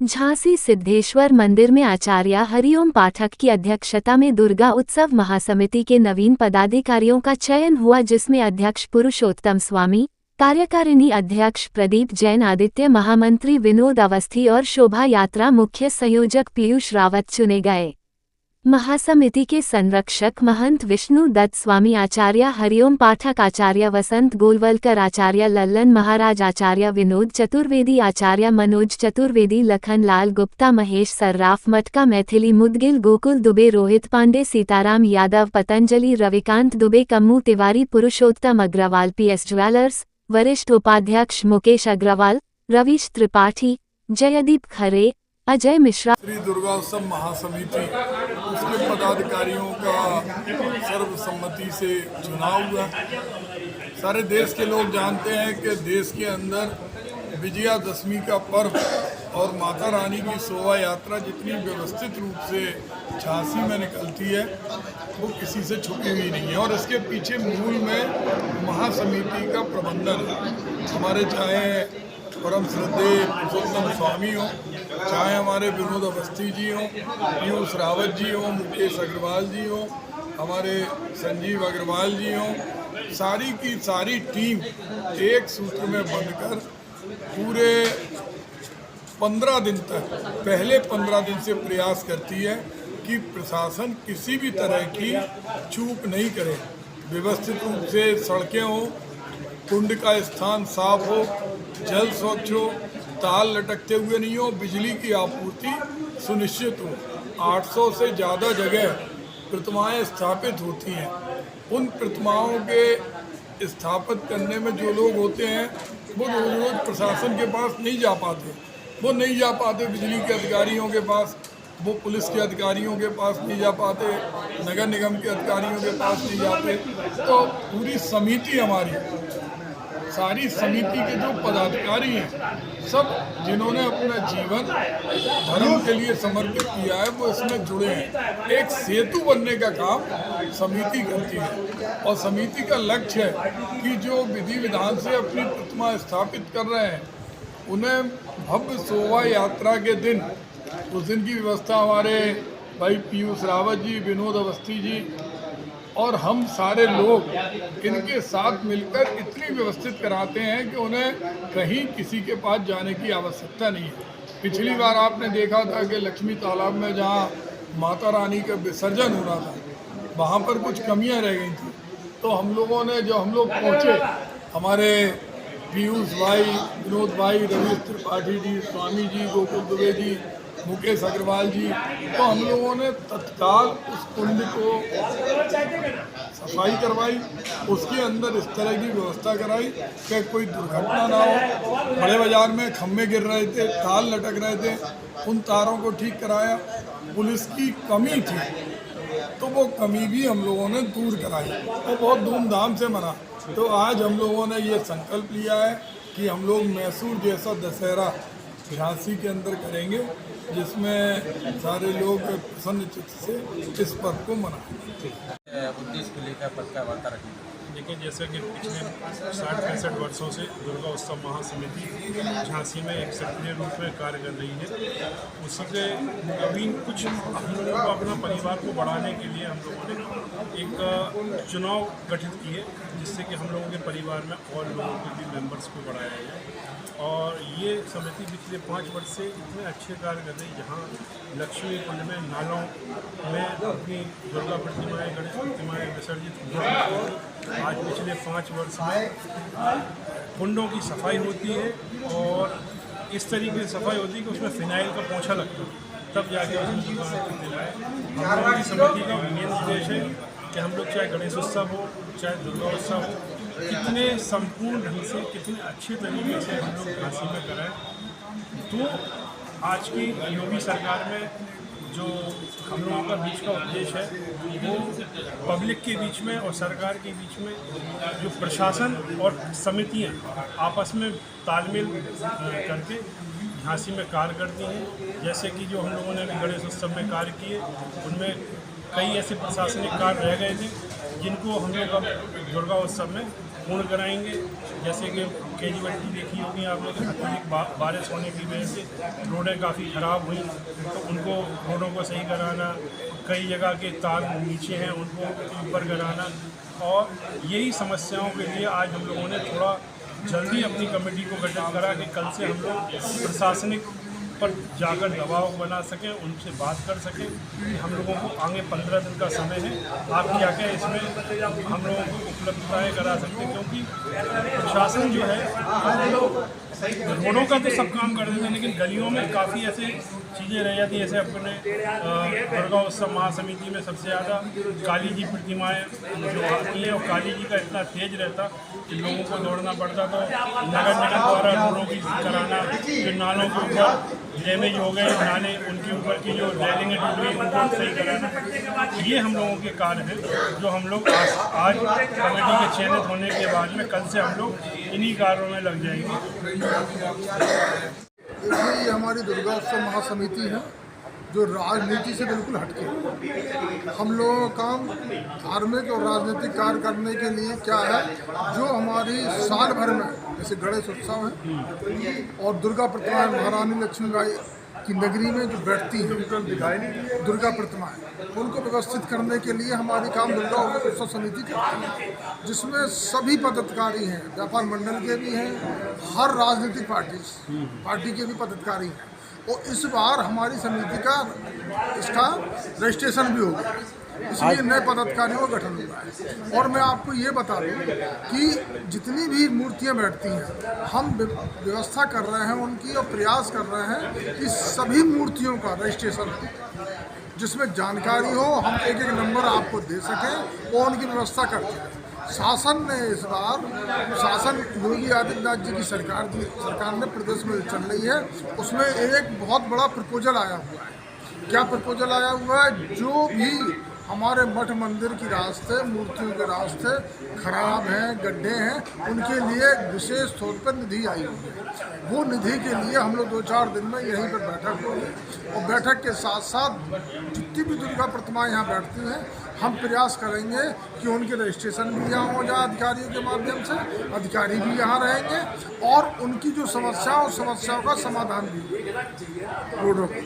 झांसी सिद्धेश्वर मंदिर में आचार्य हरिओम पाठक की अध्यक्षता में दुर्गा उत्सव महासमिति के नवीन पदाधिकारियों का चयन हुआ, जिसमें अध्यक्ष पुरुषोत्तम स्वामी, कार्यकारिणी अध्यक्ष प्रदीप जैन, आदित्य महामंत्री विनोद अवस्थी और शोभा यात्रा मुख्य संयोजक पीयूष रावत चुने गए। महासमिति के संरक्षक महंत विष्णु दत्त स्वामी, आचार्य हरिओम पाठक, आचार्य वसंत गोलवलकर, आचार्य लल्लन महाराज, आचार्य विनोद चतुर्वेदी, आचार्य मनोज चतुर्वेदी, लखन लाल गुप्ता, महेश सर्राफ, मटका मैथिली मुदगिल, गोकुल दुबे, रोहित पांडे, सीताराम यादव, पतंजलि, रविकांत दुबे, कम्मू तिवारी, पुरुषोत्तम अग्रवाल, PS ज्वेलर्स, वरिष्ठ उपाध्यक्ष मुकेश अग्रवाल, रवीश त्रिपाठी, जयदीप खरे, अजय मिश्रा। श्री दुर्गा उत्सव महासमिति उसके पदाधिकारियों का सर्वसम्मति से चुनाव हुआ। सारे देश के लोग जानते हैं कि देश के अंदर विजयादशमी का पर्व और माता रानी की शोभा यात्रा जितनी व्यवस्थित रूप से झांसी में निकलती है वो किसी से छुपी हुई नहीं है, और इसके पीछे मूल में महासमिति का प्रबंधन है। हमारे चाहे परम श्रद्धेय पुरुषोत्तम स्वामी हो, चाहे हमारे विनोद अवस्थी जी हों, पीयूष रावत जी हों, मुकेश अग्रवाल जी हों, हमारे संजीव अग्रवाल जी हों, सारी की सारी टीम एक सूत्र में बंधकर पूरे 15 दिन तक, पहले 15 दिन से प्रयास करती है कि प्रशासन किसी भी तरह की चूक नहीं करे। व्यवस्थित रूप से सड़कें हों, कुंड का स्थान साफ हो, जल स्वच्छ हो, ताल लटकते हुए नहीं हो, बिजली की आपूर्ति सुनिश्चित हो। 800 से ज़्यादा जगह प्रतिमाएं स्थापित होती हैं। उन प्रतिमाओं के स्थापित करने में जो लोग होते हैं वो रोज प्रशासन के पास नहीं जा पाते, बिजली के अधिकारियों के पास, वो पुलिस के अधिकारियों के पास नहीं जा पाते, नगर निगम के अधिकारियों के पास नहीं जाते। तो पूरी समिति हमारी, सारी समिति के जो पदाधिकारी हैं, सब जिन्होंने अपना जीवन धर्म के लिए समर्पित किया है, वो इसमें जुड़े हैं। एक सेतु बनने का काम समिति करती है, और समिति का लक्ष्य है कि जो विधि विधान से अपनी प्रतिमा स्थापित कर रहे हैं उन्हें भव्य शोभा यात्रा के दिन, उस दिन की व्यवस्था हमारे भाई पीयूष रावत जी, विनोद अवस्थी जी और हम सारे लोग इनके साथ मिलकर इतनी व्यवस्थित कराते हैं कि उन्हें कहीं किसी के पास जाने की आवश्यकता नहीं है। पिछली बार आपने देखा था कि लक्ष्मी तालाब में जहाँ माता रानी का विसर्जन हो रहा था, वहाँ पर कुछ कमियाँ रह गई थी। तो हम लोगों ने, जो हम लोग पहुँचे, हमारे पीयूष भाई, विनोद भाई, रवीश त्रिपाठी जी, स्वामी जी, गोकुल दुबे जी, मुकेश अग्रवाल जी, तो हम लोगों ने तत्काल उस कुंड को सफाई करवाई, उसके अंदर इस तरह की व्यवस्था कराई कि कोई दुर्घटना ना हो। बड़े बाजार में खम्भे गिर रहे थे, तार लटक रहे थे, उन तारों को ठीक कराया। पुलिस की कमी थी तो वो कमी भी हम लोगों ने दूर कराई, तो बहुत धूमधाम से मना। तो आज हम लोगों ने ये संकल्प लिया है कि हम लोग मैसूर जैसा दशहरा झांसी के अंदर करेंगे, जिसमें सारे लोग प्रसन्न चित्त से इस पर्व को मनाएंगे। उद्देश्य को लेकर पद का वार्ता रखेंगे। देखिए, जैसे कि पिछले 60-65 वर्षों से दुर्गा उत्सव महासमिति झांसी में एक सक्रिय रूप में कार्य कर रही है। उसी के नवीन कुछ हम लोगों को अपना परिवार को बढ़ाने के लिए हम लोगों ने एक चुनाव गठित किए, जिससे कि हम लोगों के परिवार में और लोगों के भी मेंबर्स को बढ़ाया जाए। और ये समिति पिछले 5 वर्ष से इतने अच्छे कार्य कर रही, जहाँ लक्ष्मी कुंड में, नालों में अपनी दुर्गा प्रतिमाएँ, गणेश प्रतिमाएँ विसर्जित हुई। आज पिछले 5 वर्ष में कुंडों की सफाई होती है, और इस तरीके से सफाई होती है कि उसमें फिनाइल का पोंछा लगता है, तब जाके उसमें हम लोगों की समिति का मेन उद्देश्य है कि हम लोग चाहे गणेश उत्सव हो, चाहे दुर्गा उत्सव हो, कितने संपूर्ण ढंग से, कितने अच्छे तरीके से हम लोग झांसी में कराएं। तो आज की योगी सरकार में जो हम लोगों का बीच का उद्देश्य है, वो पब्लिक के बीच में और सरकार के बीच में जो प्रशासन और समितियां आपस में तालमेल करके झांसी में कार्य करती हैं। जैसे कि जो हम लोगों ने गणेश उत्सव में कार्य किए, उनमें कई ऐसे प्रशासनिक कार्य रह गए थे जिनको हम लोग अब दुर्गा उत्सव में पूर्ण कराएंगे। जैसे कि कैजुअलिटी देखी होगी आपने कि अत्यधिक बारिश होने की वजह से रोडें काफ़ी ख़राब हुई, तो उनको रोडों को सही कराना, कई जगह के तार नीचे हैं उनको ऊपर कराना, और यही समस्याओं के लिए आज हम लोगों ने थोड़ा जल्दी अपनी कमेटी को गठित करा कि कल से हम लोग प्रशासनिक पर जाकर दबाव बना सकें, उनसे बात कर सकें कि हम लोगों को आगे 15 दिन का समय है, आप क्या क्या इसमें हम लोगों को उपलब्धताएँ करा सकते हैं, क्योंकि प्रशासन जो है रोडों का तो सब काम कर देते हैं, लेकिन गलियों में काफ़ी ऐसे चीज़ें रह जाती हैं। जैसे अपने दुर्गा उत्सव महासमिति में सबसे ज़्यादा काली जी प्रतिमाएँ जो आती हैं, और काली जी का इतना तेज रहता कि लोगों को दौड़ना पड़ता, तो नगर निगम द्वारा रोडों की कराना, जो नालों के ऊपर डैमेज हो गए नाले, उनके ऊपर की जो रेलिंगें टूट गई उनको सही कराना, ये हम लोगों के कार्य हैं जो हम लोग आज कमेटी के चयनित होने के बाद में कल से हम लोग इन्हीं कार्यों में लग जाएंगे। देखिए, ये हमारी दुर्गा उत्सव महासमिति है जो राजनीति से बिल्कुल हटके है। हम लोगों का काम धार्मिक और राजनीतिक कार्य करने के लिए क्या है, जो हमारी साल भर में जैसे गणेश उत्सव है और दुर्गा प्रतिमाएं महारानी लक्ष्मीबाई की नगरी में जो बैठती हैं दुर्गा प्रतिमाएं, उनको व्यवस्थित करने के लिए हमारी काम दुर्गा उत्सव समिति करती है, जिसमें सभी पदाधिकारी हैं, व्यापार मंडल के भी हैं, हर राजनीतिक पार्टी के भी पदाधिकारी हैं। और इस बार हमारी समिति का इसका रजिस्ट्रेशन भी हो गया, इसलिए नए पदाधिकारियों का गठन हुआ है। और मैं आपको ये बता दूं कि जितनी भी मूर्तियां बैठती हैं, हम व्यवस्था कर रहे हैं उनकी, और प्रयास कर रहे हैं कि सभी मूर्तियों का रजिस्ट्रेशन हो, जिसमें जानकारी हो, हम एक एक नंबर आपको दे सकें और उनकी व्यवस्था करते हैं। शासन ने इस बार योगी आदित्यनाथ जी की सरकार ने प्रदेश में चल रही है, उसमें एक बहुत बड़ा प्रपोजल आया हुआ है। क्या प्रपोजल आया हुआ है? जो भी हमारे मठ मंदिर की रास्ते, मूर्तियों के रास्ते खराब हैं, गड्ढे हैं, उनके लिए विशेष तौर पर निधि आई हुई है। वो निधि के लिए हम लोग 2-4 दिन में यहीं पर बैठक होगी, और बैठक के साथ साथ जितनी भी दुर्गा प्रतिमाएं यहाँ बैठती हैं, हम प्रयास करेंगे कि उनके रजिस्ट्रेशन भी यहाँ हो जाए अधिकारियों के माध्यम से, अधिकारी भी यहाँ रहेंगे, और उनकी जो समस्याओं का समाधान भी रोडों को।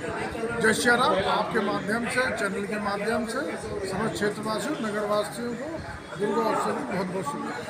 जय श्री राम। आपके माध्यम से, चैनल के माध्यम से समस्त क्षेत्रवासियों, नगरवासियों को दुर्गा उत्सव की बहुत बहुत शुभकामनाएं।